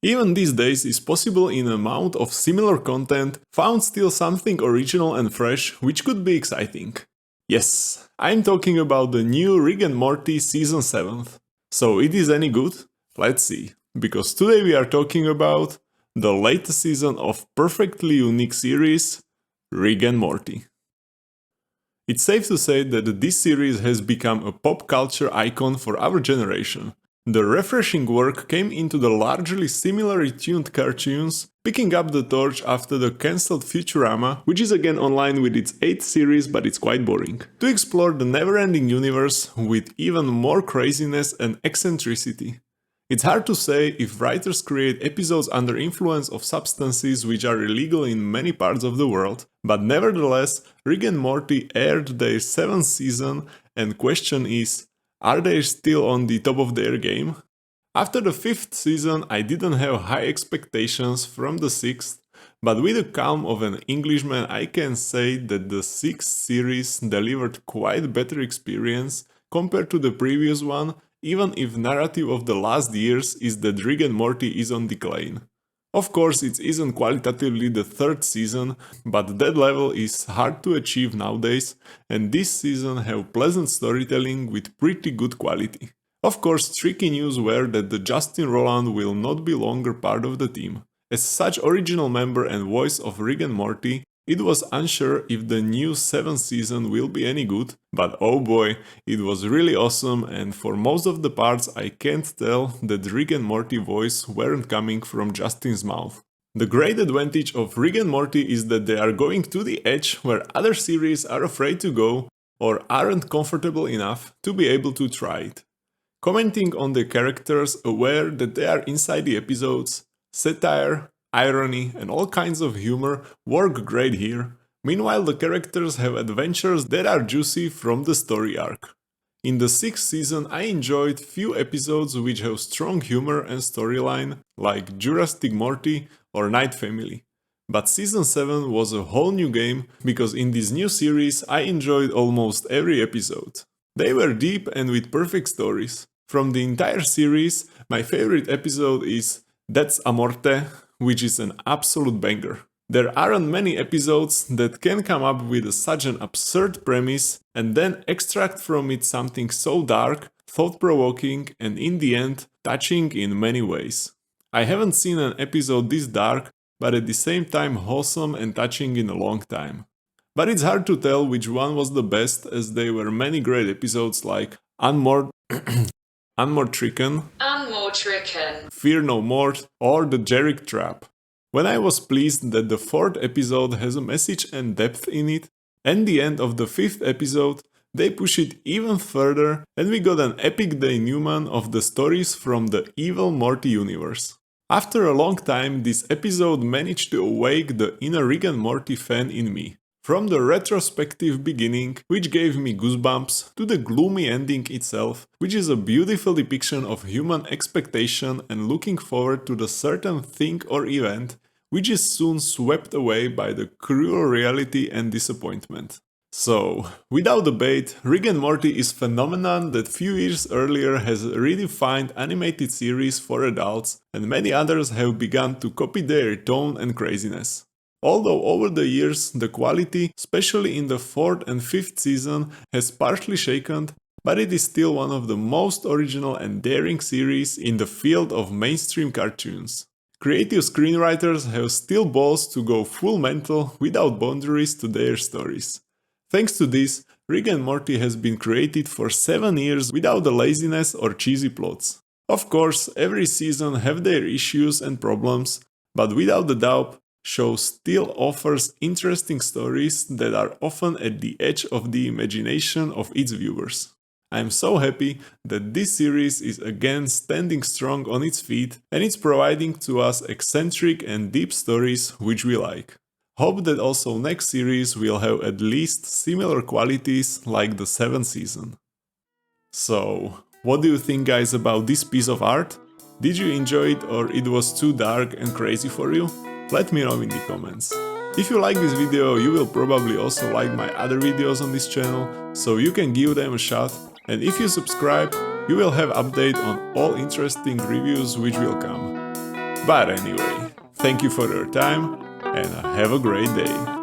Even these days is possible in an amount of similar content, found still something original and fresh, which could be exciting. Yes, I'm talking about the new Rick and Morty season 7. So it is any good? Let's see, because today we are talking about the latest season of perfectly unique series, Rick and Morty. It's safe to say that this series has become a pop culture icon for our generation. The refreshing work came into the largely similarly tuned cartoons, picking up the torch after the cancelled Futurama, which is again online with its 8th series but it's quite boring, to explore the never-ending universe with even more craziness and eccentricity. It's hard to say if writers create episodes under influence of substances which are illegal in many parts of the world, but nevertheless, Rick and Morty aired their 7th season, and question is, are they still on the top of their game? After the 5th season, I didn't have high expectations from the 6th, but with the calm of an Englishman, I can say that the 6th series delivered quite better experience compared to the previous one, even if narrative of the last years is that Rick and Morty is on decline. Of course, it isn't qualitatively the 3rd season, but that level is hard to achieve nowadays, and this season have pleasant storytelling with pretty good quality. Of course, tricky news were that the Justin Roiland will not be longer part of the team. As such original member and voice of Rick and Morty, it was unsure if the new 7th season will be any good, but oh boy, it was really awesome, and for most of the parts I can't tell that Rick and Morty voice weren't coming from Justin's mouth. The great advantage of Rick and Morty is that they are going to the edge where other series are afraid to go or aren't comfortable enough to be able to try it. Commenting on the characters aware that they are inside the episodes, satire, irony, and all kinds of humor work great here. Meanwhile, the characters have adventures that are juicy from the story arc. In the 6th season, I enjoyed few episodes which have strong humor and storyline, like Jurassic Morty or Night Family. But season 7 was a whole new game, because in this new series I enjoyed almost every episode. They were deep and with perfect stories. From the entire series, my favorite episode is That's a Morte, which is an absolute banger. There aren't many episodes that can come up with such an absurd premise and then extract from it something so dark, thought-provoking, and in the end, touching in many ways. I haven't seen an episode this dark, but at the same time wholesome and touching in a long time. But it's hard to tell which one was the best, as there were many great episodes like Unmortricken, Fear No More, or The Jerick Trap. When I was pleased that the 4th episode has a message and depth in it, and the end of the 5th episode, they push it even further, and we got an epic denouement of the stories from the evil Morty universe. After a long time, this episode managed to awake the inner Rick and Morty fan in me. From the retrospective beginning, which gave me goosebumps, to the gloomy ending itself, which is a beautiful depiction of human expectation and looking forward to the certain thing or event, which is soon swept away by the cruel reality and disappointment. So, without debate, Rick and Morty is a phenomenon that few years earlier has redefined animated series for adults, and many others have begun to copy their tone and craziness. Although over the years the quality, especially in the 4th and 5th season, has partially shaken, but it is still one of the most original and daring series in the field of mainstream cartoons. Creative screenwriters have still balls to go full mental without boundaries to their stories. Thanks to this, Rick and Morty has been created for 7 years without the laziness or cheesy plots. Of course, every season have their issues and problems, but without a doubt, show still offers interesting stories that are often at the edge of the imagination of its viewers. I am so happy that this series is again standing strong on its feet, and it's providing to us eccentric and deep stories which we like. Hope that also next series will have at least similar qualities like the 7th season. So, what do you think, guys, about this piece of art? Did you enjoy it, or it was too dark and crazy for you? Let me know in the comments. If you like this video, you will probably also like my other videos on this channel, so you can give them a shot, and if you subscribe, you will have update on all interesting reviews which will come. But anyway, thank you for your time and have a great day.